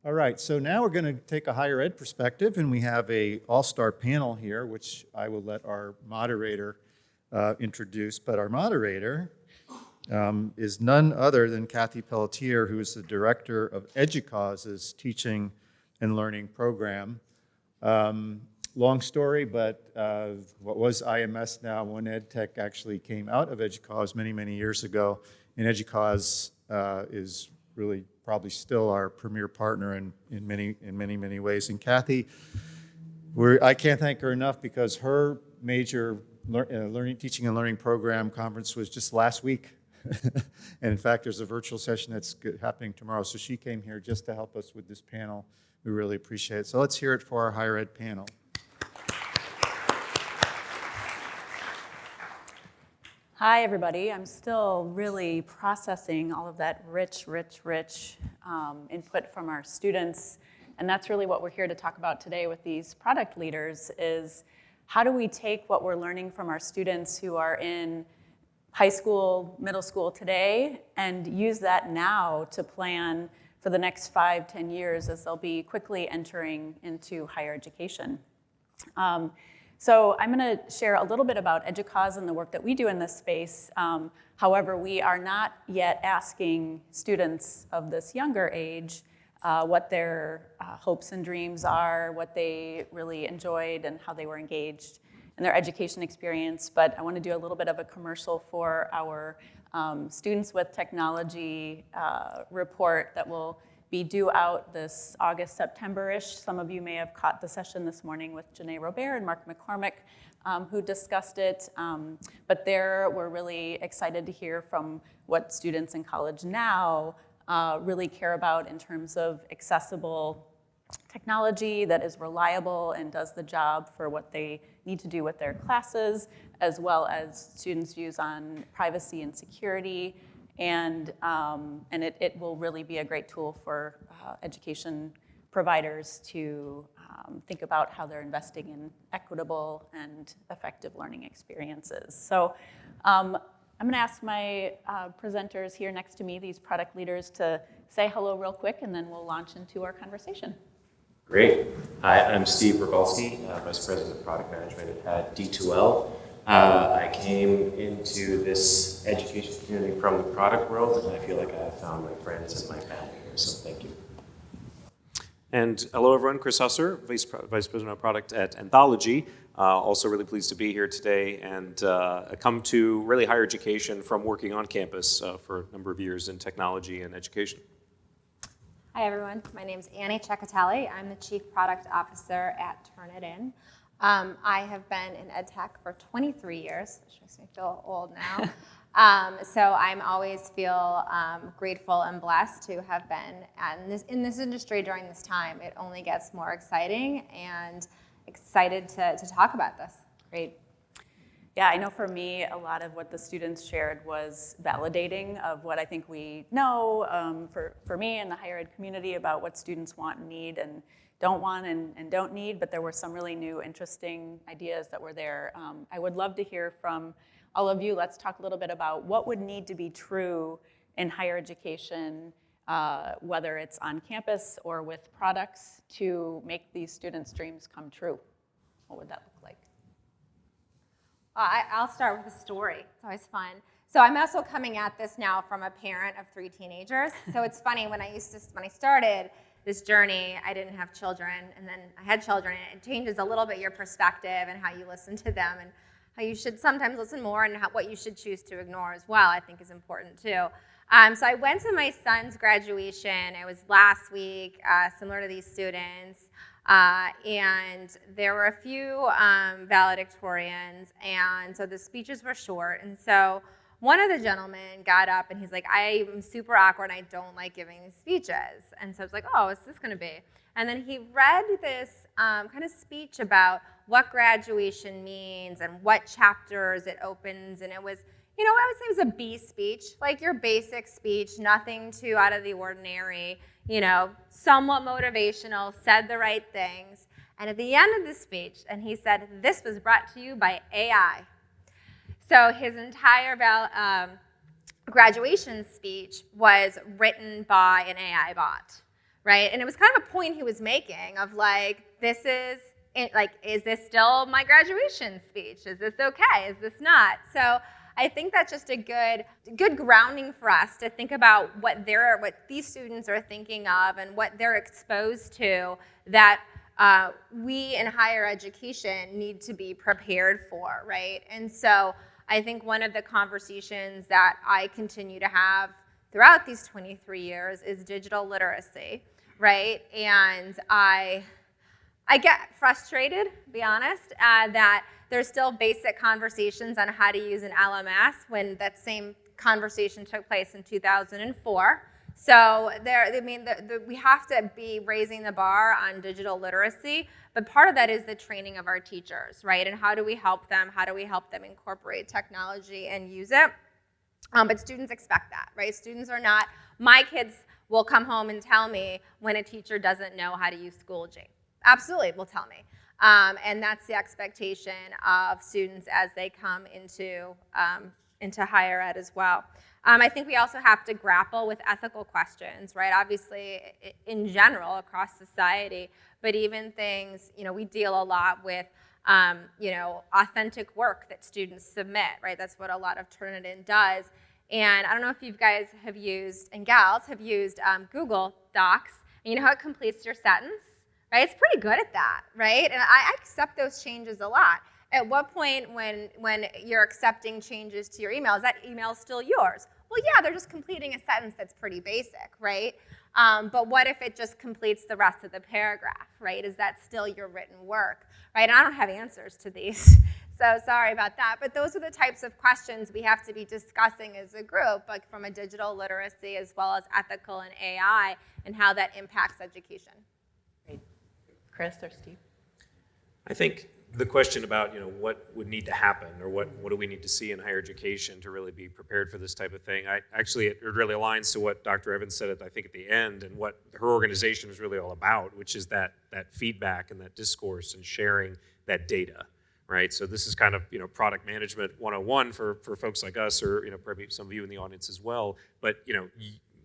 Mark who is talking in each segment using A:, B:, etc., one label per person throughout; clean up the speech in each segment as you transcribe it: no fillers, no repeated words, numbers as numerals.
A: All right, so now we're going to take a higher ed perspective, and we have a all-star panel here, which I will let our moderator introduce. But our moderator is none other than Kathy Pelletier, who is the director of EDUCAUSE's Teaching and Learning Program. Long story, but what was IMS now, One EdTech, actually came out of EDUCAUSE many, many years ago, and EDUCAUSE is really probably still our premier partner in many ways. And Kathy, I can't thank her enough because her major teaching and learning program conference was just last week. And in fact, there's a virtual session that's happening tomorrow. So she came here just to help us with this panel. We really appreciate it. So let's hear it for our higher ed panel.
B: Hi, everybody. I'm still really processing all of that rich input from our students. And that's really what we're here to talk about today with these product leaders is how do we take what we're learning from our students who are in high school, middle school today and use that now to plan for the next 5-10 years as they'll be quickly entering into higher education. So I'm going to share a little bit about EDUCAUSE and the work that we do in this space. However, we are not yet asking students of this younger age what their hopes and dreams are, what they really enjoyed, and how they were engaged in their education experience. But I want to do a little bit of a commercial for our Students with Technology report that will be due out this August, September-ish. Some of you may have caught the session this morning with Janae Robert and Mark McCormick, who discussed it. But there, we're really excited to hear from what students in college now really care about in terms of accessible technology that is reliable and does the job for what they need to do with their classes, as well as students' views on privacy and security. And it will really be a great tool for education providers to think about how they're investing in equitable and effective learning experiences. So I'm going to ask my presenters here next to me, these product leaders, to say hello real quick, and then we'll launch into our conversation.
C: Great. Hi, I'm Steve Rogalski, Vice President of Product Management at D2L. I came into this education community from the product world, and I feel like I have found my friends and my family here, so thank you.
D: And hello everyone, Chris Husser, Vice President of Product at Anthology. Also really pleased to be here today and come to really higher education from working on campus for a number of years in technology and education.
E: Hi everyone, my name is Annie Cecatali. I'm the Chief Product Officer at Turnitin. I have been in EdTech for 23 years, which makes me feel old now. So I'm always feel grateful and blessed to have been in this industry during this time. It only gets more exciting and excited to talk about this.
B: Great. Yeah, I know for me, a lot of what the students shared was validating of what I think we know for me and the higher ed community about what students want and need and don't want and don't need, but there were some really new, interesting ideas that were there. I would love to hear from all of you. Let's talk a little bit about what would need to be true in higher education, whether it's on campus or with products, to make these students' dreams come true. What would that look like?
E: I'll start with a story. It's always fun. So I'm also coming at this now from a parent of 3 teenagers. So it's funny, when I started this journey, I didn't have children, and then I had children, and it changes a little bit your perspective and how you listen to them, and how you should sometimes listen more, and what you should choose to ignore as well, I think is important too. So I went to my son's graduation. It was last week, similar to these students. And there were a few valedictorians, and so the speeches were short. And so one of the gentlemen got up and he's like, I'm super awkward and I don't like giving these speeches. And so I was like, oh, what's this going to be? And then he read this kind of speech about what graduation means and what chapters it opens. And it was, I would say it was a B speech, like your basic speech, nothing too out of the ordinary, somewhat motivational, said the right things. And at the end of the speech, and he said, this was brought to you by AI. So his entire graduation speech was written by an AI bot, right? And it was kind of a point he was making of like, this is, like, is this still my graduation speech? Is this okay? Is this not? So I think that's just a good grounding for us to think about what these students are thinking of and what they're exposed to that we in higher education need to be prepared for, right? And so I think one of the conversations that I continue to have throughout these 23 years is digital literacy, right? And I get frustrated, to be honest, that there's still basic conversations on how to use an LMS when that same conversation took place in 2004. So we have to be raising the bar on digital literacy, but part of that is the training of our teachers, right? And how do we help them? How do we help them incorporate technology and use it? But students expect that, right? Students are not, my kids will come home and tell me when a teacher doesn't know how to use Schoology. Absolutely, will tell me. And that's the expectation of students as they come into higher ed as well. I think we also have to grapple with ethical questions, right? Obviously, in general, across society, but even things, we deal a lot with, authentic work that students submit, right? That's what a lot of Turnitin does. And I don't know if you guys have used, and gals have used Google Docs, and you know how it completes your sentence? Right? It's pretty good at that, right? And I accept those changes a lot. At what point when you're accepting changes to your email, is that email still yours? Well, yeah, they're just completing a sentence that's pretty basic, right? But what if it just completes the rest of the paragraph, right? Is that still your written work, right? And I don't have answers to these, so sorry about that. But those are the types of questions we have to be discussing as a group, like from a digital literacy as well as ethical and AI, and how that impacts education.
B: Chris or Steve?
D: I think the question about what would need to happen or what do we need to see in higher education to really be prepared for this type of thing, it really aligns to what Dr. Evans said I think at the end and what her organization is really all about, which is that feedback and that discourse and sharing that data, right? So this is kind of product management 101 for folks like us, or probably some of you in the audience as well, but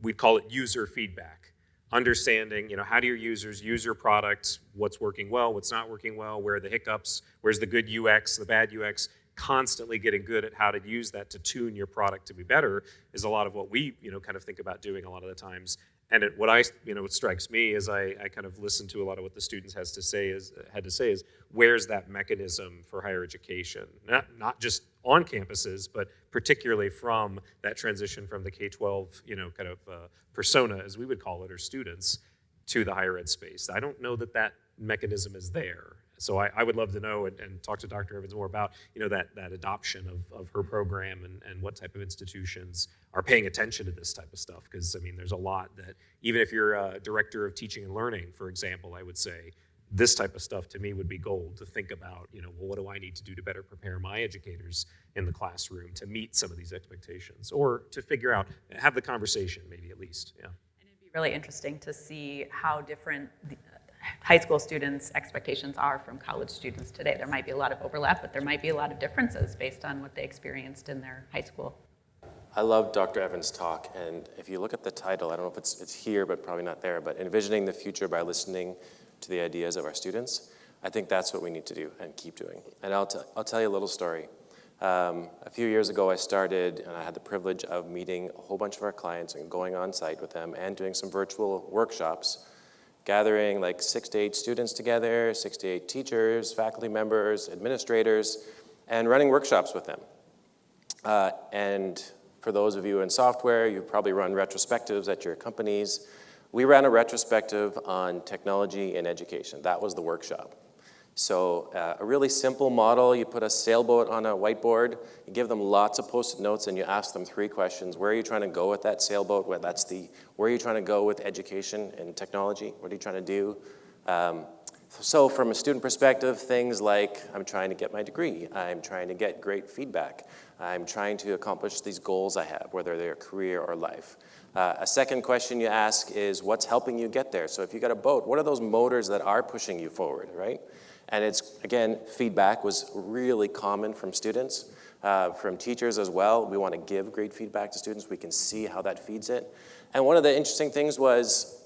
D: we'd call it user feedback. Understanding, how do your users use your product, what's working well, what's not working well, where are the hiccups, where's the good UX, the bad UX, constantly getting good at how to use that to tune your product to be better is a lot of what we, kind of think about doing a lot of the times. And what strikes me as I kind of listen to a lot of what the students had to say is where's that mechanism for higher education? Not just on campuses, but particularly from that transition from the K-12, kind of persona, as we would call it, or students, to the higher ed space. I don't know that mechanism is there. So I would love to know and talk to Dr. Evans more about that adoption of her program and what type of institutions are paying attention to this type of stuff. Because there's a lot that, even if you're a director of teaching and learning, for example, I would say this type of stuff to me would be gold to think about. Well, what do I need to do to better prepare my educators in the classroom to meet some of these expectations, or to figure out, have the conversation maybe at least. Yeah.
B: And it'd be really interesting to see how different high school students' expectations are from college students today. There might be a lot of overlap, but there might be a lot of differences based on what they experienced in their high school.
C: I love Dr. Evans' talk, and if you look at the title, I don't know if it's here, but probably not there, but Envisioning the Future by Listening to the Ideas of Our Students. I think that's what we need to do and keep doing. And I'll tell you a little story. A few years ago, I started, and I had the privilege of meeting a whole bunch of our clients and going on site with them and doing some virtual workshops, gathering like 6 to 8 students together, 6 to 8 teachers, faculty members, administrators, and running workshops with them. And for those of you in software, you probably run retrospectives at your companies. We ran a retrospective on technology in education. That was the workshop. So a really simple model, you put a sailboat on a whiteboard, you give them lots of Post-it notes, and you ask them 3 questions. Where are you trying to go with that sailboat? Where are you trying to go with education and technology? What are you trying to do? So from a student perspective, things like, I'm trying to get my degree, I'm trying to get great feedback, I'm trying to accomplish these goals I have, whether they're career or life. A second question you ask is, what's helping you get there? So if you got a boat, what are those motors that are pushing you forward, right? And it's, again, feedback was really common from students, from teachers as well. We want to give great feedback to students. We can see how that feeds it. And one of the interesting things was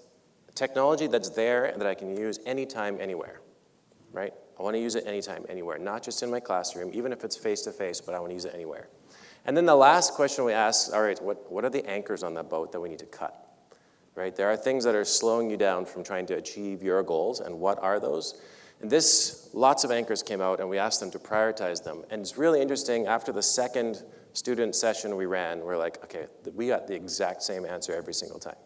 C: technology that's there and that I can use anytime, anywhere, right? I want to use it anytime, anywhere, not just in my classroom, even if it's face-to-face, but I want to use it anywhere. And then the last question we ask, all right, what are the anchors on the boat that we need to cut? Right? There are things that are slowing you down from trying to achieve your goals, and what are those? And lots of anchors came out, and we asked them to prioritize them. And it's really interesting, after the second student session we ran, we're like, okay, we got the exact same answer every single time.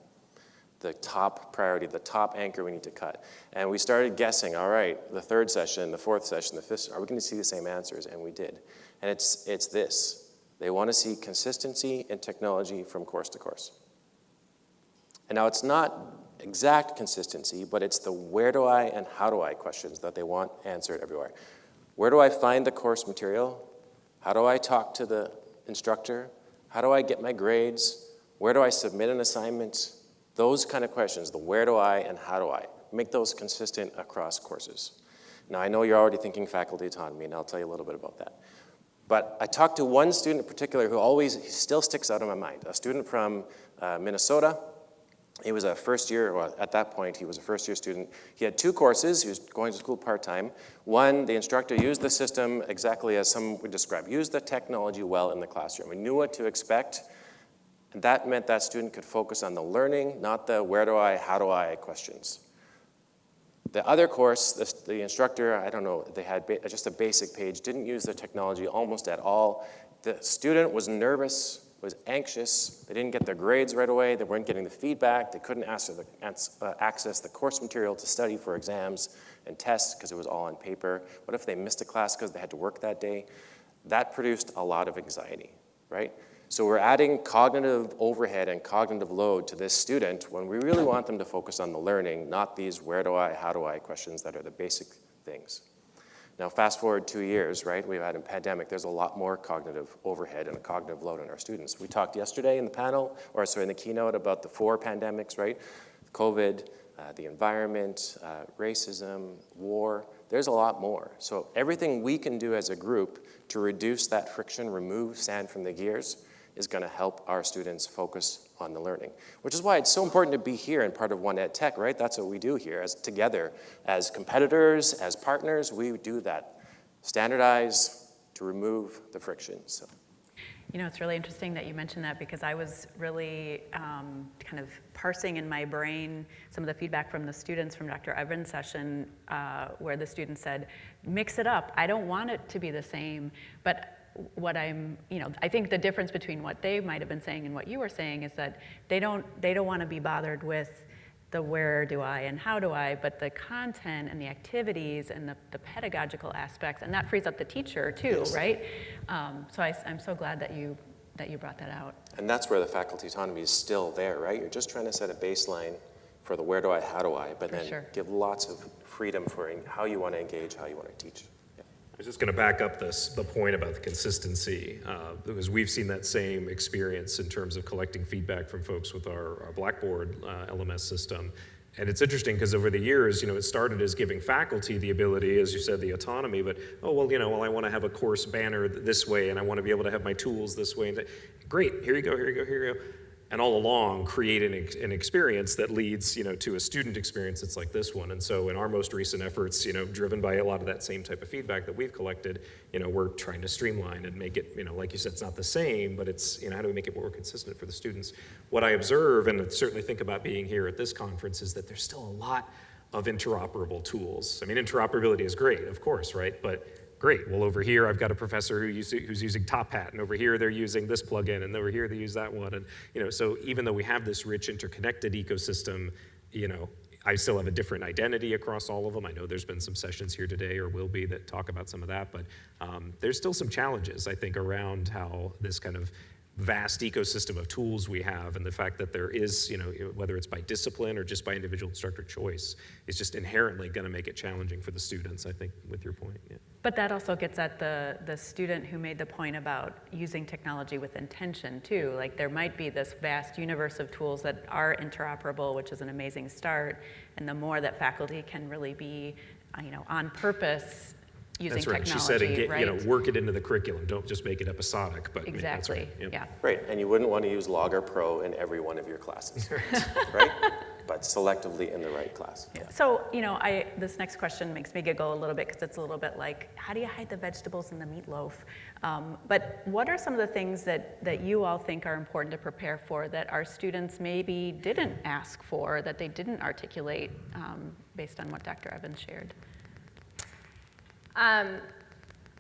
C: The top priority, the top anchor we need to cut. And we started guessing, all right, the third session, the fourth session, the fifth, are we going to see the same answers? And we did. And it's this. They want to see consistency in technology from course to course. And now it's not exact consistency, but it's the where do I and how do I questions that they want answered everywhere. Where do I find the course material? How do I talk to the instructor? How do I get my grades? Where do I submit an assignment? Those kind of questions, the where do I and how do I, make those consistent across courses. Now I know you're already thinking faculty autonomy, and I'll tell you a little bit about that. But I talked to one student in particular who still sticks out in my mind, a student from Minnesota. He was a first year, well, at that point, he was a first year student. He had 2 courses. He was going to school part-time. One, the instructor used the system exactly as some would describe, used the technology well in the classroom. We knew what to expect, and that meant that student could focus on the learning, not the where do I, how do I questions. The other course, the instructor, I don't know, they had just a basic page, didn't use the technology almost at all. The student was nervous, was anxious, they didn't get their grades right away, they weren't getting the feedback, they couldn't access the course material to study for exams and tests because it was all on paper. What if they missed a class because they had to work that day? That produced a lot of anxiety, right? So we're adding cognitive overhead and cognitive load to this student when we really want them to focus on the learning, not these where do I, how do I questions that are the basic things. Now, fast forward 2 years, right? We've had a pandemic. There's a lot more cognitive overhead and a cognitive load on our students. We talked yesterday in the panel, in the keynote about the 4 pandemics, right? COVID, the environment, racism, war. There's a lot more. So everything we can do as a group to reduce that friction, remove sand from the gears, is going to help our students focus on the learning, which is why it's so important to be here and part of One EdTech, right? That's what we do here together. As competitors, as partners, we do that. Standardize to remove the friction. So.
B: You know, it's really interesting that you mentioned that because I was really kind of parsing in my brain some of the feedback from the students from Dr. Evans' session where the student said, mix it up. I don't want it to be the same, but I think the difference between what they might have been saying and what you were saying is that they don't want to be bothered with the where do I and how do I, but the content and the activities and the pedagogical aspects, and that frees up the teacher too, yes. Right? So I'm so glad that you brought that out.
C: And that's where the faculty autonomy is still there, right? You're just trying to set a baseline for the where do I, how do I, but then give lots of freedom for how you want to engage, how you want to teach.
D: I was just going to back up the point about the consistency, because we've seen that same experience in terms of collecting feedback from folks with our Blackboard LMS system. And it's interesting because over the years, it started as giving faculty the ability, as you said, the autonomy, but, I want to have a course banner this way, and I want to be able to have my tools this way. And great, here you go, here you go, here you go. And all along create an experience that leads, to a student experience that's like this one. And so in our most recent efforts, driven by a lot of that same type of feedback that we've collected, we're trying to streamline and make it, like you said, it's not the same, but it's, how do we make it more consistent for the students? What I observe, and certainly think about being here at this conference, is that there's still a lot of interoperable tools. I mean, interoperability is great, of course, right? But great, well over here I've got a professor who's using Top Hat, and over here they're using this plugin, and over here they use that one. And so even though we have this rich interconnected ecosystem, I still have a different identity across all of them. I know there's been some sessions here today, or will be, that talk about some of that, but there's still some challenges, I think, around how this kind of vast ecosystem of tools we have, and the fact that there is, whether it's by discipline or just by individual instructor choice, is just inherently going to make it challenging for the students, I think, with your point. Yeah.
B: But that also gets at the student who made the point about using technology with intention too. Like there might be this vast universe of tools that are interoperable, which is an amazing start, and the more that faculty can really be, on purpose using
D: that's right.
B: technology,
D: she said,
B: right?
D: Work it into the curriculum. Don't just make it episodic. But
B: exactly.
D: That's right. Yep.
B: Yeah.
C: Right, and you wouldn't want to use Logger Pro in every one of your classes, right? but selectively in the right class.
B: So, this next question makes me giggle a little bit because it's a little bit like, how do you hide the vegetables in the meatloaf? But what are some of the things that you all think are important to prepare for that our students maybe didn't ask for, that they didn't articulate based on what Dr. Evans shared?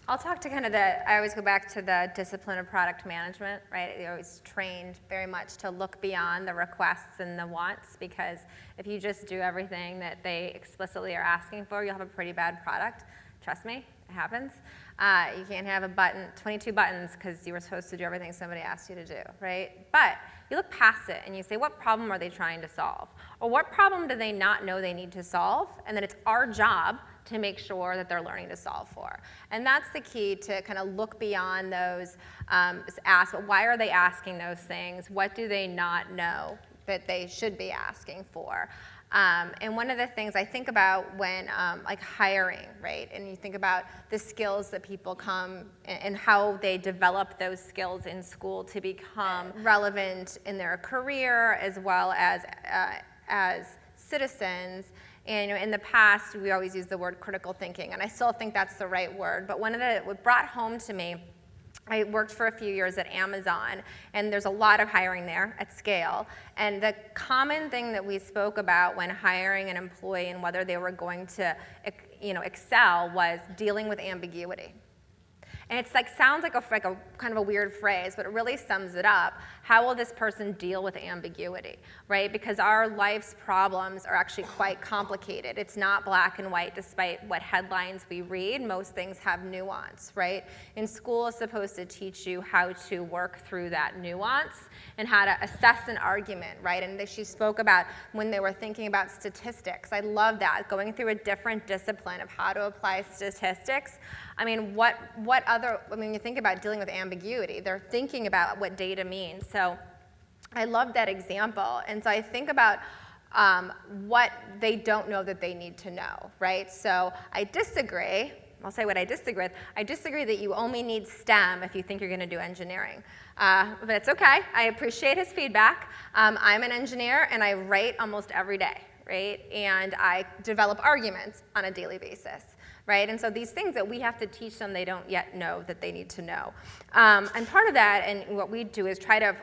E: I'll talk to I always go back to the discipline of product management, right? You're always trained very much to look beyond the requests and the wants, because if you just do everything that they explicitly are asking for, you'll have a pretty bad product. Trust me, it happens. You can't have 22 buttons because you were supposed to do everything somebody asked you to do, right? But you look past it and you say, what problem are they trying to solve? Or what problem do they not know they need to solve? And then it's our job to make sure that they're learning to solve for. And that's the key, to kind of look beyond those, ask, why are they asking those things? What do they not know that they should be asking for? And one of the things I think about when like hiring, right? And you think about the skills that people come and how they develop those skills in school to become relevant in their career as well as citizens. And in the past, we always use the word critical thinking, and I still think that's the right word. But what brought home to me, I worked for a few years at Amazon, and there's a lot of hiring there at scale. And the common thing that we spoke about when hiring an employee and whether they were going to, excel, was dealing with ambiguity. And it's sounds like a kind of a weird phrase, but it really sums it up. How will this person deal with ambiguity, right? Because our life's problems are actually quite complicated. It's not black and white, despite what headlines we read. Most things have nuance, right? And school is supposed to teach you how to work through that nuance and how to assess an argument, right? And she spoke about when they were thinking about statistics. I love that, going through a different discipline of how to apply statistics. I mean, when you think about dealing with ambiguity, they're thinking about what data means. So I love that example. And so I think about what they don't know that they need to know, right? So I disagree. I'll say what I disagree with. I disagree that you only need STEM if you think you're going to do engineering. But it's okay. I appreciate his feedback. I'm an engineer, and I write almost every day, right? And I develop arguments on a daily basis. Right? And so these things that we have to teach them, they don't yet know that they need to know. And part of that, and what we do is try to,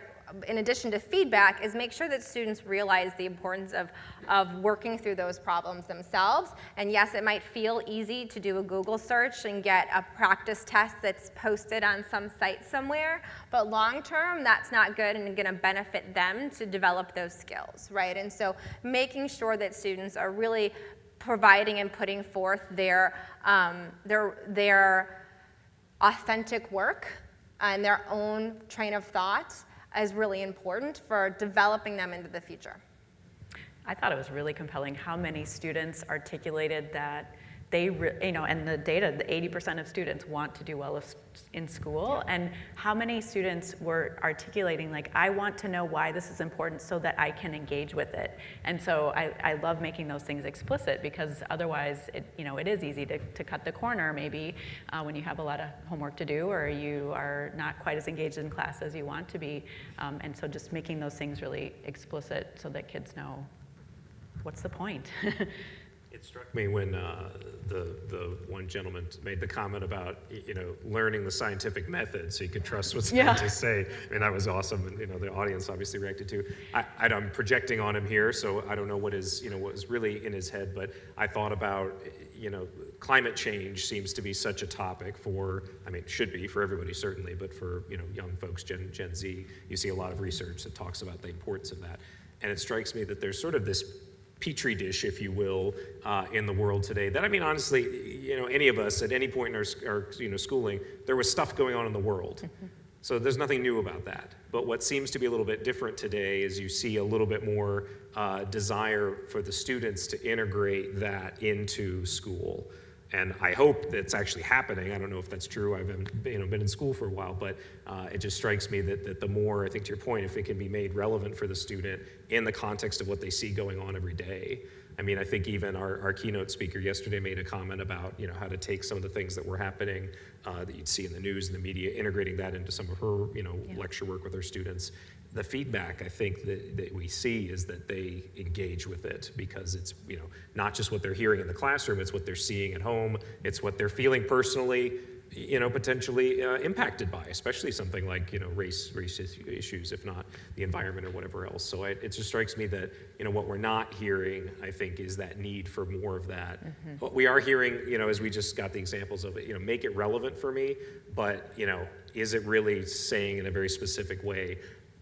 E: in addition to feedback, is make sure that students realize the importance of working through those problems themselves. And yes, it might feel easy to do a Google search and get a practice test that's posted on some site somewhere, but long term, that's not good and going to benefit them to develop those skills, right? And so making sure that students are really providing and putting forth their authentic work and their own train of thought is really important for developing them into the future.
B: I thought it was really compelling how many students articulated that they, and the data, the 80% of students want to do well in school, and how many students were articulating, like, I want to know why this is important so that I can engage with it. And so I love making those things explicit, because otherwise, it is easy to cut the corner maybe when you have a lot of homework to do, or you are not quite as engaged in class as you want to be. And so just making those things really explicit so that kids know what's the point.
D: It struck me when the one gentleman made the comment about learning the scientific method so you could trust what scientists say. I mean, that was awesome, and the audience obviously reacted too. I'm projecting on him here, so I don't know what was really in his head, but I thought about climate change seems to be such a topic should be for everybody certainly, but for young folks, Gen Z, you see a lot of research that talks about the importance of that, and it strikes me that there's sort of this petri dish, if you will, in the world today. That, I mean, honestly, any of us at any point in our schooling, there was stuff going on in the world. So there's nothing new about that. But what seems to be a little bit different today is you see a little bit more desire for the students to integrate that into school. And I hope that's actually happening. I don't know if that's true. I've been in school for a while, but it just strikes me that the more, I think to your point, if it can be made relevant for the student in the context of what they see going on every day. I mean, I think even our keynote speaker yesterday made a comment about how to take some of the things that were happening that you'd see in the news and the media, integrating that into some of her lecture work with her students. the feedback I think that we see is that they engage with it because it's, not just what they're hearing in the classroom, it's what they're seeing at home, it's what they're feeling personally, potentially impacted by, especially something like, race issues, if not the environment or whatever else. So it just strikes me that, what we're not hearing, I think, is that need for more of that. What we are hearing, as we just got the examples of it, make it relevant for me, but, is it really saying in a very specific way,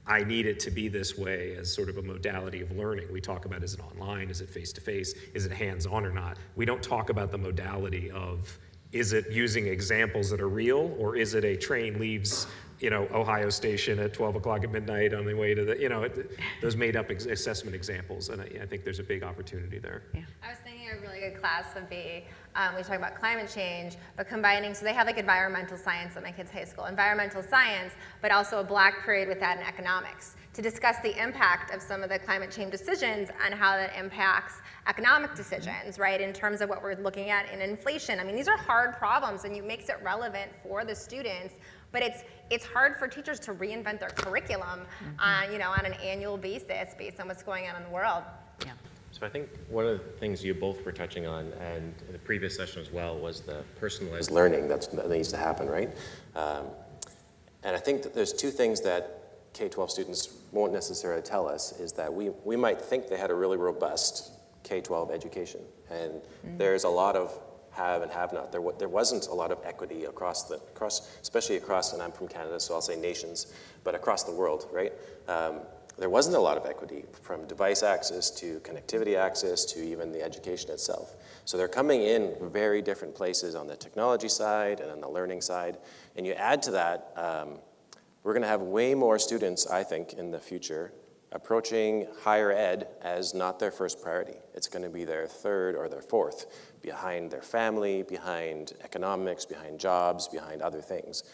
D: I need it to be this way as sort of a modality of learning? We talk about, is it online, is it face-to-face, is it hands-on or not? We don't talk about the modality of, is it using examples that are real, or is it a train leaves, Ohio Station at 12 o'clock at midnight on the way to the, those made up assessment examples, and I think there's a big opportunity there.
B: Yeah.
E: I was thinking a really good class would be, we talk about climate change, but combining, so they have like environmental science at my kids' high school, environmental science, but also a black period with that in economics, to discuss the impact of some of the climate change decisions and how that impacts economic decisions, right, in terms of what we're looking at in inflation. I mean, these are hard problems, and it makes it relevant for the students, but it's hard for teachers to reinvent their curriculum on an annual basis based on what's going on in the world.
B: Yeah.
C: So I think one of the things you both were touching on, and in the previous session as well, was the personalized learning that needs to happen, right? And I think that there's two things that K-12 students won't necessarily tell us, is that we might think they had a really robust K-12 education, and there's a lot of have and have not. There wasn't a lot of equity across, especially across, and I'm from Canada, so I'll say nations, but across the world, right? There wasn't a lot of equity, from device access to connectivity access to even the education itself. So they're coming in very different places on the technology side and on the learning side. And you add to that, we're going to have way more students, I think, in the future approaching higher ed as not their first priority. It's going to be their third or their fourth, behind their family, behind economics, behind jobs, behind other things.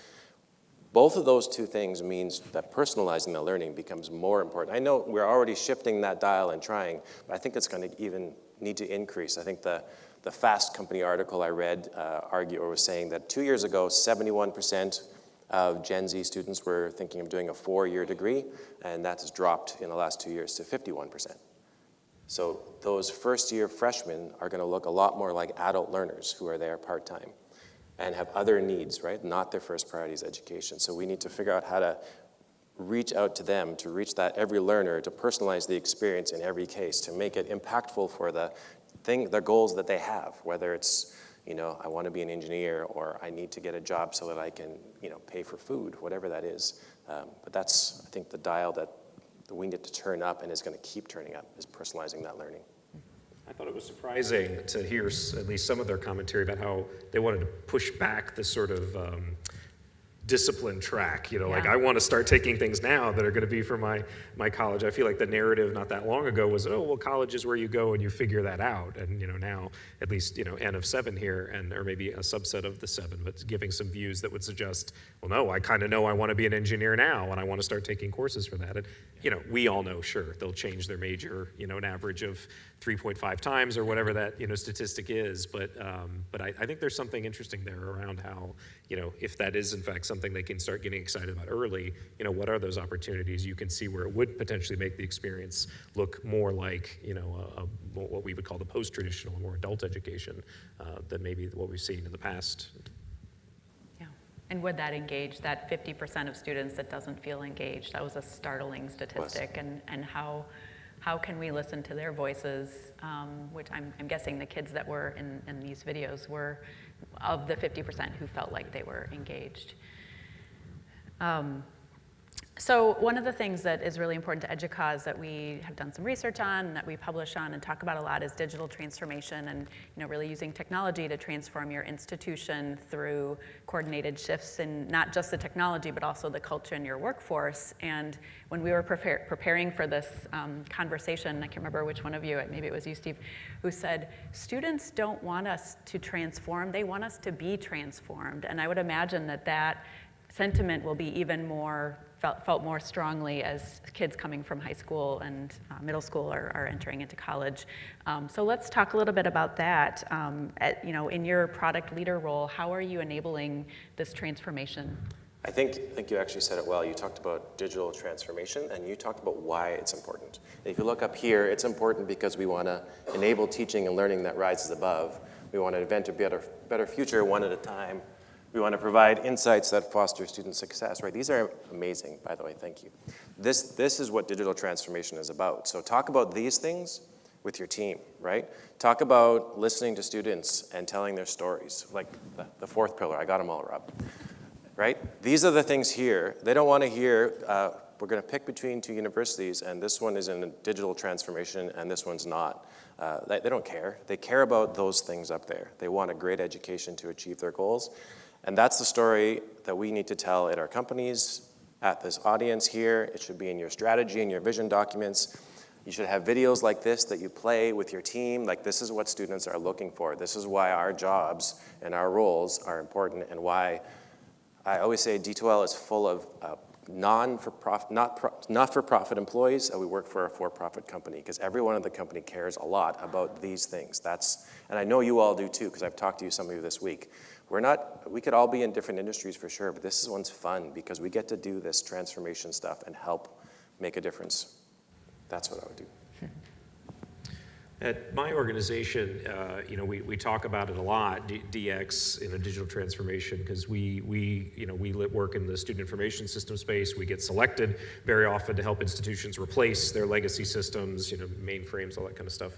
C: Both of those two things means that personalizing the learning becomes more important. I know we're already shifting that dial and trying, but I think it's going to even need to increase. I think the Fast Company article I read was saying that 2 years ago, 71% of Gen Z students were thinking of doing a 4-year degree, and that has dropped in the last 2 years to 51%. So those first-year freshmen are going to look a lot more like adult learners who are there part-time and have other needs, right? Not their first priority is education. So we need to figure out how to reach out to them, to reach that every learner, to personalize the experience in every case, to make it impactful for the goals that they have, whether it's, I want to be an engineer, or I need to get a job so that I can, pay for food, whatever that is. But that's, I think, the dial that we need to turn up and is going to keep turning up, is personalizing that learning.
D: I thought it was surprising to hear at least some of their commentary about how they wanted to push back this sort of discipline track, like I want to start taking things now that are going to be for my college. I feel like the narrative not that long ago was, oh, well, college is where you go and you figure that out. And, now at least, N of 7 here, or maybe a subset of the 7, but giving some views that would suggest, well, no, I kind of know I want to be an engineer now and I want to start taking courses for that. And, we all know, sure, they'll change their major, an average of 3.5 times or whatever that, statistic is. But I think there's something interesting there around how, if that is in fact something they can start getting excited about early, what are those opportunities you can see where it would potentially make the experience look more like, what we would call the post-traditional, more adult education than maybe what we've seen in the past.
B: Yeah. And would that engage that 50% of students that doesn't feel engaged? That was a startling statistic. And how can we listen to their voices, which I'm guessing the kids that were in these videos were of the 50% who felt like they were engaged. So one of the things that is really important to EDUCAUSE that we have done some research on, and that we publish on and talk about a lot, is digital transformation, and really using technology to transform your institution through coordinated shifts in not just the technology, but also the culture in your workforce. And when we were preparing for this conversation, I can't remember which one of you, maybe it was you, Steve, who said, students don't want us to transform, they want us to be transformed. And I would imagine that sentiment will be even more felt more strongly as kids coming from high school and middle school are entering into college. So let's talk a little bit about that. In your product leader role, how are you enabling this transformation?
C: I think you actually said it well. You talked about digital transformation, and you talked about why it's important. If you look up here, it's important because we want to enable teaching and learning that rises above. We want to invent a better future one at a time. We want to provide insights that foster student success, right? These are amazing, by the way, thank you. This is what digital transformation is about. So talk about these things with your team, right? Talk about listening to students and telling their stories, like the fourth pillar. I got them all, Rob. Right? These are the things here. They don't want to hear, we're going to pick between two universities, and this one is in a digital transformation, and this one's not. They don't care. They care about those things up there. They want a great education to achieve their goals. And that's the story that we need to tell at our companies, at this audience here. It should be in your strategy and your vision documents. You should have videos like this that you play with your team. Like, this is what students are looking for. This is why our jobs and our roles are important, and why I always say D2L is full of not-for-profit employees. We work for a for-profit company because everyone in the company cares a lot about these things. And I know you all do too, because I've talked to some of you this week. We could all be in different industries for sure, but this one's fun because we get to do this transformation stuff and help make a difference. That's what I would do.
D: At my organization, we talk about it a lot, DX, digital transformation, because we work in the student information system space. We get selected very often to help institutions replace their legacy systems, mainframes, all that kind of stuff.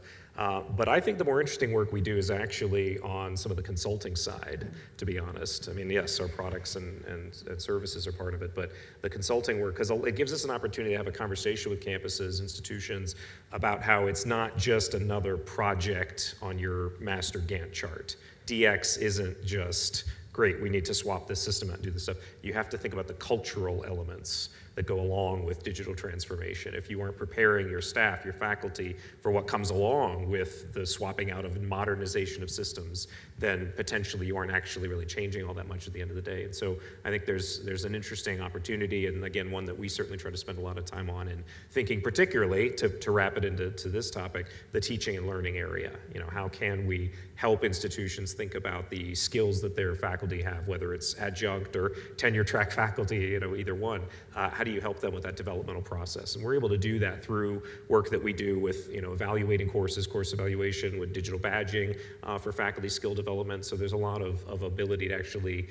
D: But I think the more interesting work we do is actually on some of the consulting side, to be honest. I mean, yes, our products and services are part of it, but the consulting work, because it gives us an opportunity to have a conversation with campuses, institutions, about how it's not just another project on your master Gantt chart. DX isn't just, great, we need to swap this system out and do this stuff. You have to think about the cultural elements that go along with digital transformation. If you aren't preparing your staff, your faculty, for what comes along with the swapping out of modernization of systems, then potentially you aren't actually really changing all that much at the end of the day. And so I think there's an interesting opportunity, and again, one that we certainly try to spend a lot of time on, and thinking particularly, to wrap it into this topic, the teaching and learning area. How can we help institutions think about the skills that their faculty have, whether it's adjunct or tenure track faculty, either one. How do you help them with that developmental process? And we're able to do that through work that we do with evaluating courses, course evaluation, with digital badging for faculty skill development. So there's a lot of ability to actually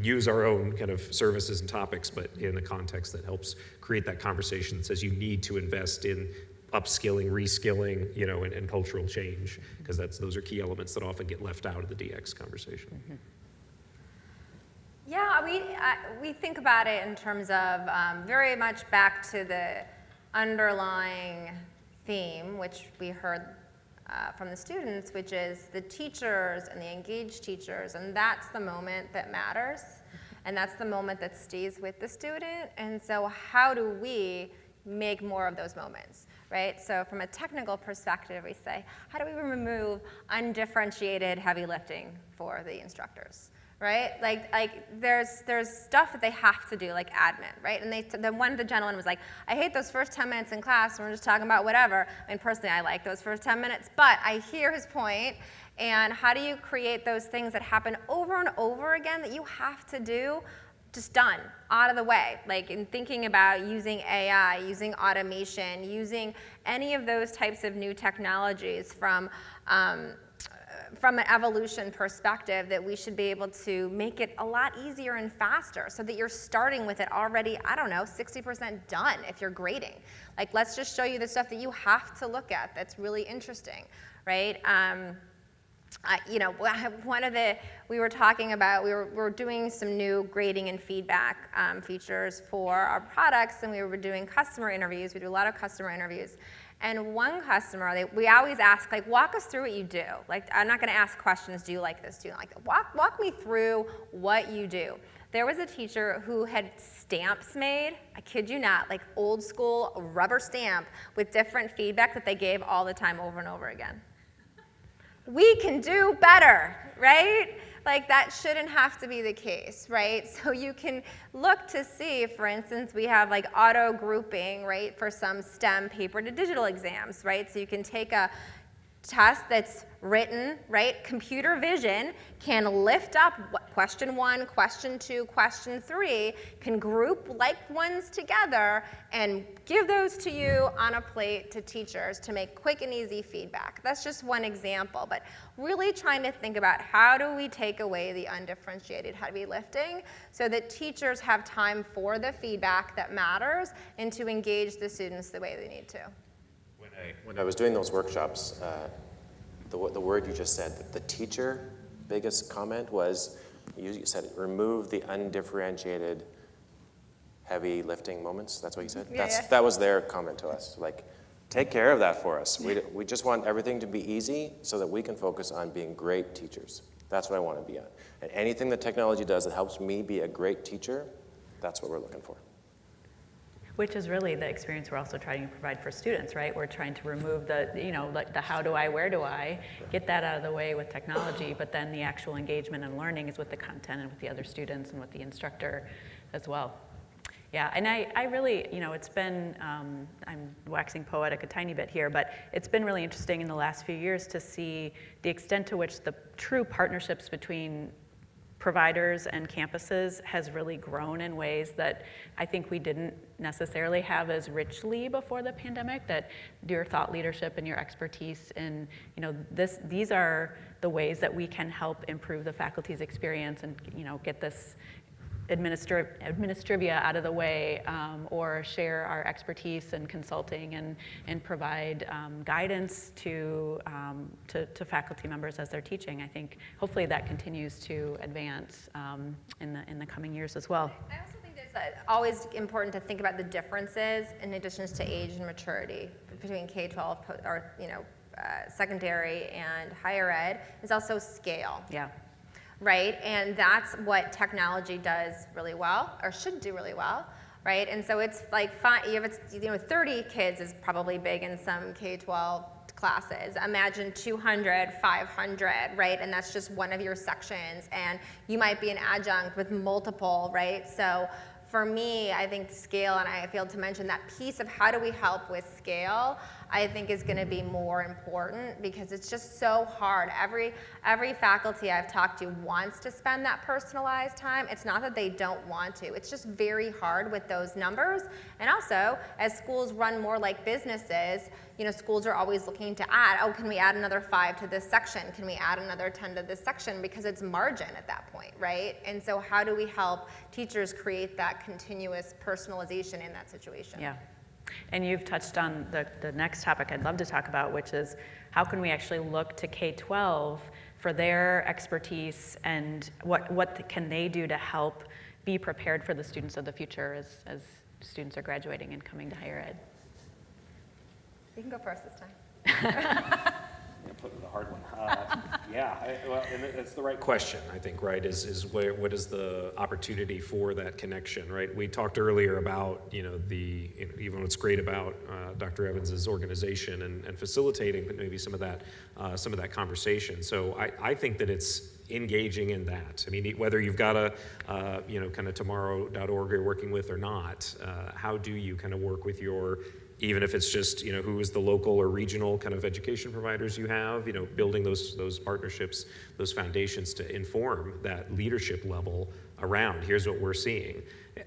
D: use our own kind of services and topics, but in a context that helps create that conversation that says you need to invest in upskilling, reskilling, and cultural change, because those are key elements that often get left out of the DX conversation.
E: Mm-hmm. Yeah, we think about it in terms of very much back to the underlying theme, which we heard from the students, which is the teachers and the engaged teachers, and that's the moment that matters, and that's the moment that stays with the student. And so how do we make more of those moments, right? So from a technical perspective, we say, how do we remove undifferentiated heavy lifting for the instructors? Right? Like there's stuff that they have to do, like admin, right? And the gentleman was like, I hate those first 10 minutes in class when we're just talking about whatever. I mean, personally, I like those first 10 minutes, but I hear his point. And how do you create those things that happen over and over again that you have to do, just done, out of the way? Like in thinking about using AI, using automation, using any of those types of new technologies from an evolution perspective, that we should be able to make it a lot easier and faster so that you're starting with it already, 60% done if you're grading. Like, let's just show you the stuff that you have to look at that's really interesting, right? We were talking about, we were doing some new grading and feedback features for our products, and we were doing customer interviews. We do a lot of customer interviews. And one customer, we always ask, like, walk us through what you do. Like, I'm not going to ask questions, do you like this, do you like that? Walk me through what you do. There was a teacher who had stamps made, I kid you not, like old school rubber stamp with different feedback that they gave all the time over and over again. We can do better, right? Like, that shouldn't have to be the case, right? So you can look to see, for instance, we have like auto grouping, right, for some STEM paper to digital exams, right? So you can take a test that's written, right? Computer vision can lift up question 1, question 2, question 3, can group like ones together and give those to you on a plate to teachers to make quick and easy feedback. That's just one example, but really trying to think about how do we take away the undifferentiated heavy lifting so that teachers have time for the feedback that matters and to engage the students the way they need to.
C: When I was doing those workshops, the word you just said, the teacher biggest comment was, you said, remove the undifferentiated heavy lifting moments. That's what you said? That was their comment to us. Like, take care of that for us. We just want everything to be easy so that we can focus on being great teachers. That's what I want to be on. And anything that technology does that helps me be a great teacher, that's what we're looking for.
B: Which is really the experience we're also trying to provide for students, right? We're trying to remove the, like the how do I, where do I, get that out of the way with technology, but then the actual engagement and learning is with the content and with the other students and with the instructor as well. Yeah, and I really, it's been, I'm waxing poetic a tiny bit here, but it's been really interesting in the last few years to see the extent to which the true partnerships between providers and campuses has really grown in ways that I think we didn't necessarily have as richly before the pandemic, that your thought leadership and your expertise in, these are the ways that we can help improve the faculty's experience and, get this administrivia out of the way, or share our expertise and consulting and provide guidance to faculty members as they're teaching. I think hopefully that continues to advance in the coming years as well.
E: I also think it's always important to think about the differences in additions to age and maturity between K-12 or secondary and higher ed is also scale.
B: Yeah.
E: Right, and that's what technology does really well, or should do really well, right? And so it's like 30 kids is probably big in some K-12 classes. Imagine 200, 500, right? And that's just one of your sections, and you might be an adjunct with multiple, right? So for me, I think scale, and I failed to mention that piece of how do we help with scale, I think is going to be more important because it's just so hard. Every faculty I've talked to wants to spend that personalized time. It's not that they don't want to. It's just very hard with those numbers. And also, as schools run more like businesses, schools are always looking to add, can we add another 5 to this section? Can we add another 10 to this section? Because it's margin at that point, right? And so how do we help teachers create that continuous personalization in that situation?
B: Yeah. And you've touched on the next topic I'd love to talk about, which is how can we actually look to K-12 for their expertise and what can they do to help be prepared for the students of the future as students are graduating and coming to higher ed?
E: You can go first this time.
D: Put in the hard one. And that's the right question, I think, right, is what is the opportunity for that connection, right? We talked earlier about, even what's great about Dr. Evans's organization and facilitating maybe some of that conversation. So I think that it's engaging in that. I mean, whether you've got a, kind of tomorrow.org you're working with or not, how do you kind of work with your, even if it's just, who is the local or regional kind of education providers you have, building those partnerships, those foundations to inform that leadership level around, here's what we're seeing.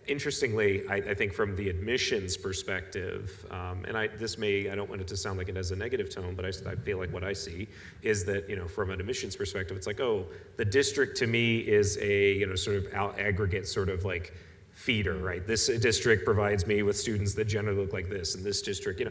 D: Interestingly, I think from the admissions perspective, and I don't want it to sound like it has a negative tone, but I feel like what I see is that, from an admissions perspective, it's like, the district to me is a, sort of aggregate sort of like feeder, right? This district provides me with students that generally look like this, and this district,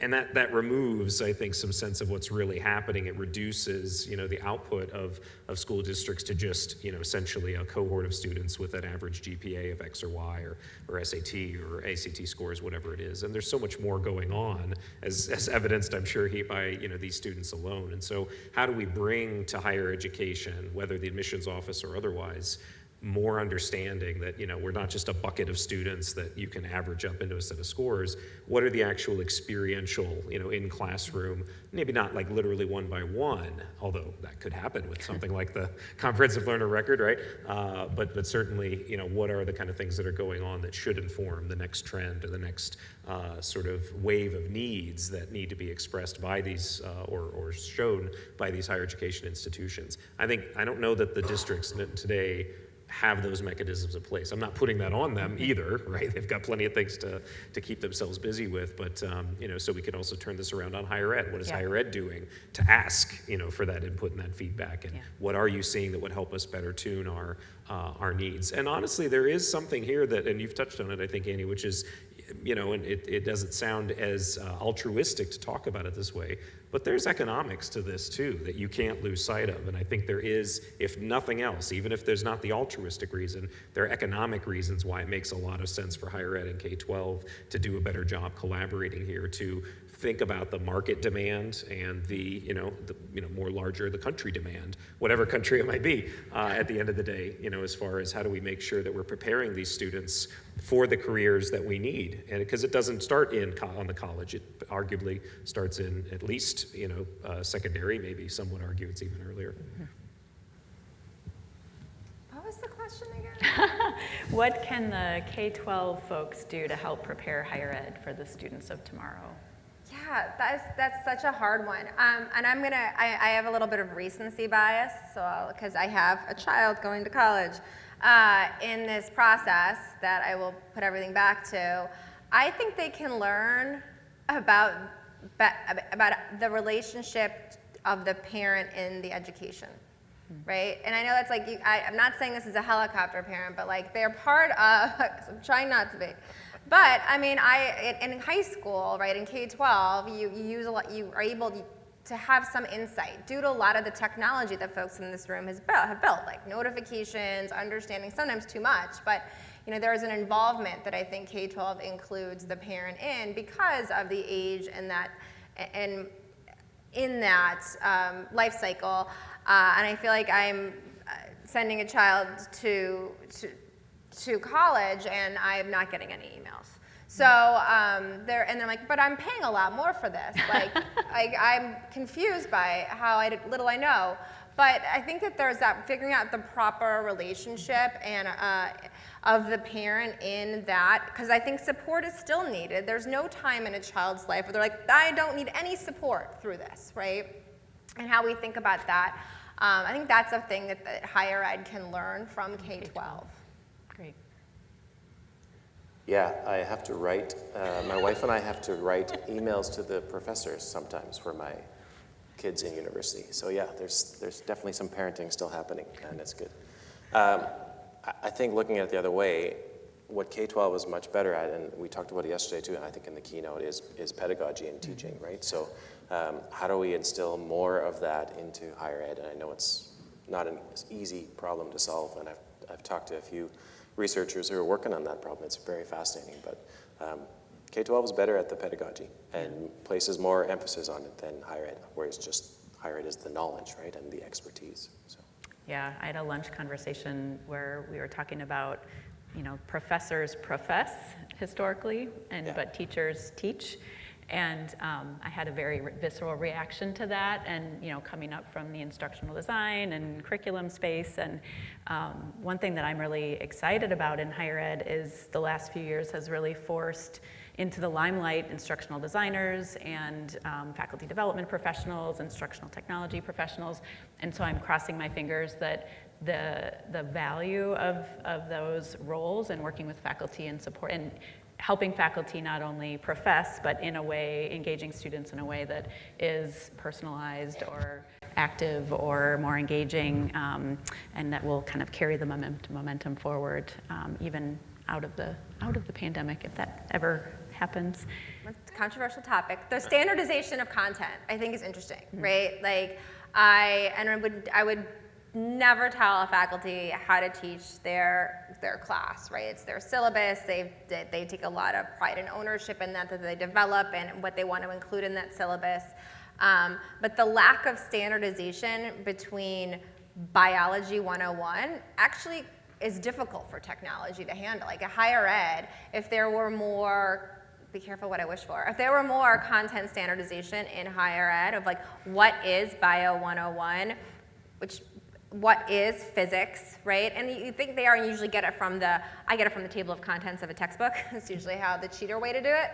D: and that removes, I think, some sense of what's really happening. It reduces, the output of school districts to just, essentially a cohort of students with an average GPA of X or Y or SAT or ACT scores, whatever it is. And there's so much more going on, as evidenced, I'm sure, by these students alone. And so, how do we bring to higher education, whether the admissions office or otherwise, more understanding that, we're not just a bucket of students that you can average up into a set of scores. What are the actual experiential, in classroom, maybe not like literally one by one, although that could happen with something like the comprehensive learner record, right? But certainly, what are the kind of things that are going on that should inform the next trend or the next sort of wave of needs that need to be expressed by these or shown by these higher education institutions. I don't know that the districts today have those mechanisms in place. I'm not putting that on them either, right? They've got plenty of things to keep themselves busy with, but so we can also turn this around on higher ed. What is higher ed doing to ask, for that input and that feedback, and what are you seeing that would help us better tune our needs? And honestly, there is something here that, and you've touched on it, I think, Annie, which is, and it doesn't sound as altruistic to talk about it this way, but there's economics to this too that you can't lose sight of. And I think there is, if nothing else, even if there's not the altruistic reason, there are economic reasons why it makes a lot of sense for higher ed and K-12 to do a better job collaborating here, to think about the market demand and the more larger the country demand, whatever country it might be, at the end of the day, as far as how do we make sure that we're preparing these students for the careers that we need. And because it doesn't start on the college, it arguably starts in at least secondary, maybe some would argue it's even earlier.
E: What was the question again?
B: What can the K-12 folks do to help prepare higher ed for the students of tomorrow?
E: Yeah, that's such a hard one. And I have a little bit of recency bias, because I have a child going to college in this process that I will put everything back to. I think they can learn about the relationship of the parent in the education, right? And I know that's like, I'm not saying this is a helicopter parent, but like they're part of, 'cause I'm trying not to be. But I mean, in high school, right, in K-12, you are able to have some insight due to a lot of the technology that folks in this room have built, like notifications, understanding, sometimes too much, but there's an involvement that I think K-12 includes the parent in because of the age and in that life cycle. And I feel like I'm sending a child to college and I'm not getting any emails. So they're like, but I'm paying a lot more for this. Like, I'm confused by how little I know. But I think that there's that figuring out the proper relationship and of the parent in that, because I think support is still needed. There's no time in a child's life where they're like, I don't need any support through this, right? And how we think about that. I think that's a thing that higher ed can learn from K-12.
B: Great.
C: Yeah, I have to write, my wife and I have to write emails to the professors sometimes for my kids in university. So yeah, there's definitely some parenting still happening, and it's good. I think looking at it the other way, what K-12 is much better at, and we talked about it yesterday too, and I think in the keynote, is pedagogy and teaching, right? So how do we instill more of that into higher ed? And I know it's not an easy problem to solve, and I've talked to a few researchers who are working on that problem. It's very fascinating, but K-12 is better at the pedagogy and places more emphasis on it than higher ed, whereas just higher ed is the knowledge, right, and the expertise. So.
B: Yeah, I had a lunch conversation where we were talking about, professors profess historically, but teachers teach. And I had a very visceral reaction to that, and coming up from the instructional design and curriculum space. And one thing that I'm really excited about in higher ed is the last few years has really forced into the limelight instructional designers and faculty development professionals, instructional technology professionals. And so I'm crossing my fingers that the value of those roles and working with faculty and support and helping faculty not only profess, but in a way, engaging students in a way that is personalized or active or more engaging, and that will kind of carry the momentum forward, even out of the pandemic, if that ever happens.
E: It's a controversial topic. The standardization of content, I think, is interesting, right? Like, I would never tell a faculty how to teach their class, right? It's their syllabus. They take a lot of pride and ownership in that they develop and what they want to include in that syllabus. But the lack of standardization between Biology 101 actually is difficult for technology to handle. Like a higher ed, if there were more, be careful what I wish for, if there were more content standardization in higher ed of like what is Bio 101, what is physics, right? And you think they are, and you usually get it from I get it from the table of contents of a textbook. That's usually how the cheater way to do it.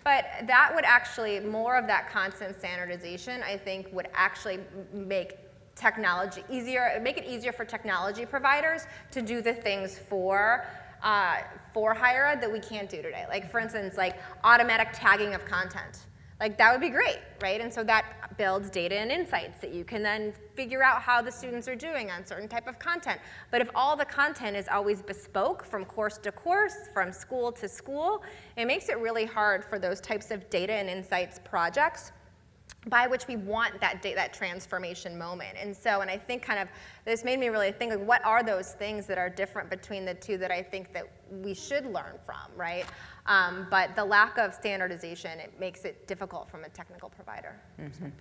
E: But that would actually, more of that content standardization, I think, would actually make technology easier, make it easier for technology providers to do the things for higher ed that we can't do today. Like for instance, like automatic tagging of content. Like that would be great, right? And so that builds data and insights that you can then figure out how the students are doing on certain type of content. But if all the content is always bespoke from course to course, from school to school, it makes it really hard for those types of data and insights projects by which we want that transformation moment. And I think kind of this made me really think, like, what are those things that are different between the two that I think that we should learn from, right? But the lack of standardization, it makes it difficult from a technical provider perspective.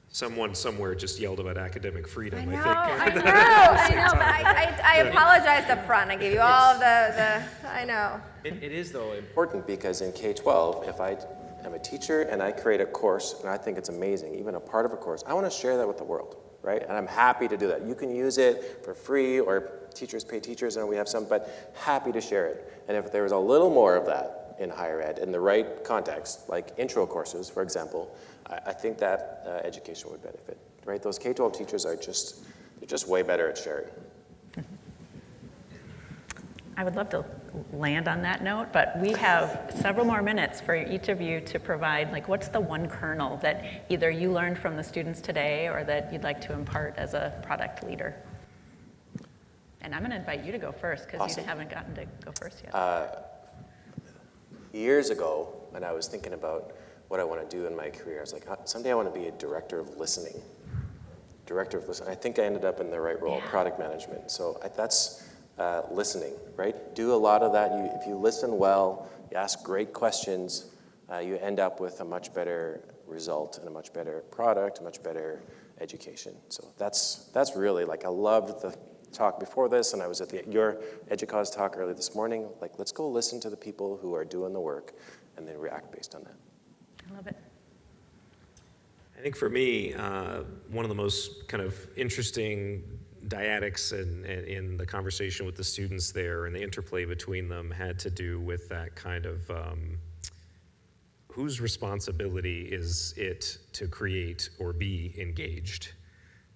D: Someone somewhere just yelled about academic freedom,
E: I
D: I
E: know,
D: think.
E: I know, but I apologized up front. I gave you all of I know.
C: It is, though, important because in K-12, if I am a teacher and I create a course and I think it's amazing, even a part of a course, I want to share that with the world, right? And I'm happy to do that. You can use it for free, or teachers pay teachers, and we have some, but happy to share it. And if there was a little more of that in higher ed, in the right context, like intro courses, for example, I think that education would benefit, right? Those K-12 teachers they're just way better at sharing.
B: I would love to land on that note, but we have several more minutes for each of you to provide, like, what's the one kernel that either you learned from the students today or that you'd like to impart as a product leader? And I'm going to invite you to go first because
C: Awesome.
B: you haven't gotten to go first yet.
C: Years ago, when I was thinking about what I want to do in my career, I was like, someday I want to be a director of listening. Director of listening. I think I ended up in the right role, product management. So that's listening, right? Do a lot of that. If you listen well, you ask great questions, you end up with a much better result and a much better product, a much better education. So that's really, like, I loved the talk before this, and I was at your EDUCAUSE talk early this morning. Like, let's go listen to the people who are doing the work and then react based on that.
B: I love it.
D: I think for me, one of the most kind of interesting dyadics in the conversation with the students there and the interplay between them had to do with that kind of whose responsibility is it to create or be engaged?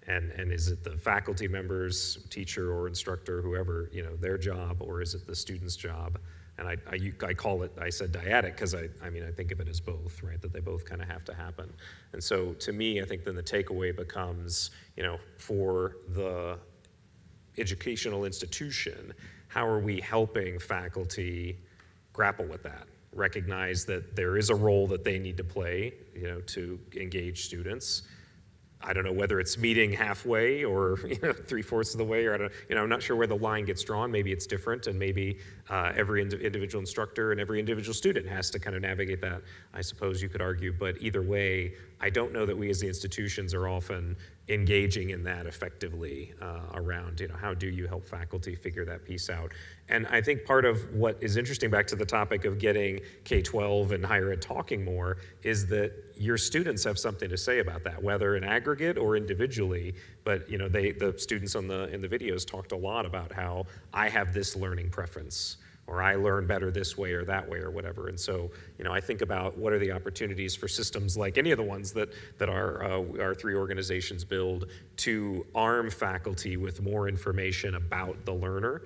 D: And is it the faculty members, teacher or instructor, whoever, their job, or is it the student's job? And I call it, I said dyadic because I think of it as both, right? That they both kind of have to happen. And so to me, I think then the takeaway becomes, for the educational institution, how are we helping faculty grapple with that? Recognize that there is a role that they need to play, to engage students. I don't know whether it's meeting halfway or 3/4 of the way, or I'm not sure where the line gets drawn. Maybe it's different, and maybe every individual instructor and every individual student has to kind of navigate that, I suppose you could argue. But either way, I don't know that we as the institutions are often engaging in that effectively around, how do you help faculty figure that piece out? And I think part of what is interesting, back to the topic of getting K-12 and higher ed talking more, is that your students have something to say about that, whether in aggregate or individually. But the students in the videos talked a lot about how I have this learning preference, or I learn better this way or that way or whatever. And so, I think about what are the opportunities for systems like any of the ones that our three organizations build to arm faculty with more information about the learner,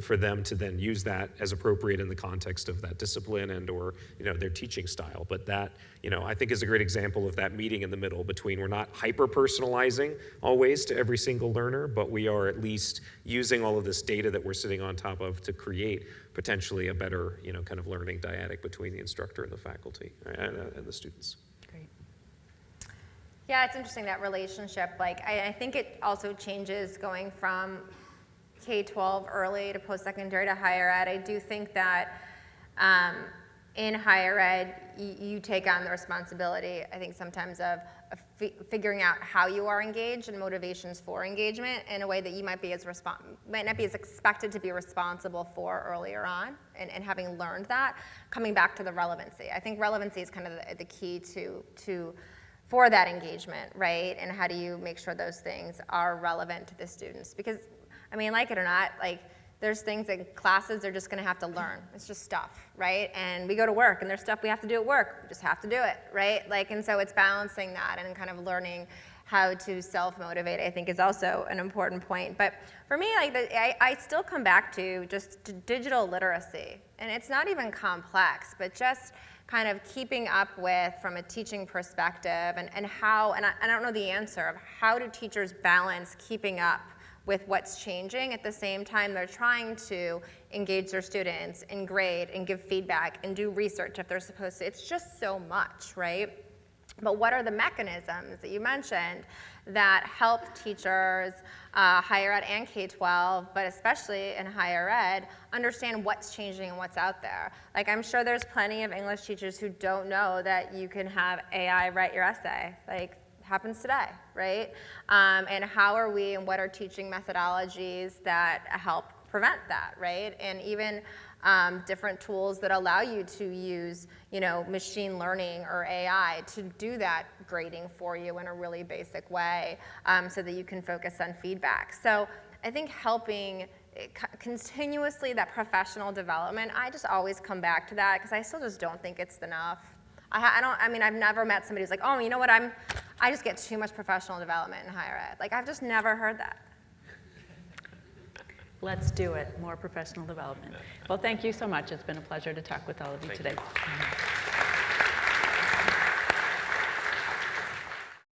D: for them to then use that as appropriate in the context of that discipline and or their teaching style. But that I think is a great example of that meeting in the middle between, we're not hyper personalizing always to every single learner, but we are at least using all of this data that we're sitting on top of to create potentially a better kind of learning dyadic between the instructor and the faculty and the students.
B: Great.
E: Yeah, it's interesting, that relationship. Like, I think it also changes going from K-12 early to post-secondary to higher ed. I do think that in higher ed, you take on the responsibility, I think sometimes of figuring out how you are engaged and motivations for engagement in a way that you might not be as expected to be responsible for earlier on, and having learned that, coming back to the relevancy. I think relevancy is kind of the key for that engagement, right? And how do you make sure those things are relevant to the students? Because, I mean, like it or not, like, there's things in classes they're just gonna have to learn. It's just stuff, right? And we go to work and there's stuff we have to do at work. We just have to do it, right? Like, and so it's balancing that and kind of learning how to self-motivate, I think, is also an important point. But for me, like, I still come back to just digital literacy. And it's not even complex, but just kind of keeping up with, from a teaching perspective, and how, and I don't know the answer of how do teachers balance keeping up with what's changing at the same time they're trying to engage their students and grade and give feedback and do research if they're supposed to. It's just so much, right? But what are the mechanisms that you mentioned that help teachers, higher ed and K-12, but especially in higher ed, understand what's changing and what's out there? Like, I'm sure there's plenty of English teachers who don't know that you can have AI write your essay. Like, happens today, right? And how are we, and what are teaching methodologies that help prevent that, right? And even different tools that allow you to use, machine learning or AI to do that grading for you in a really basic way, so that you can focus on feedback. So I think helping continuously that professional development, I just always come back to that because I still just don't think it's enough. I've never met somebody who's like, oh, you know what, I just get too much professional development in higher ed. Like, I've just never heard that.
B: Let's do it, more professional development. Well, thank you so much. It's been a pleasure to talk with all of you today.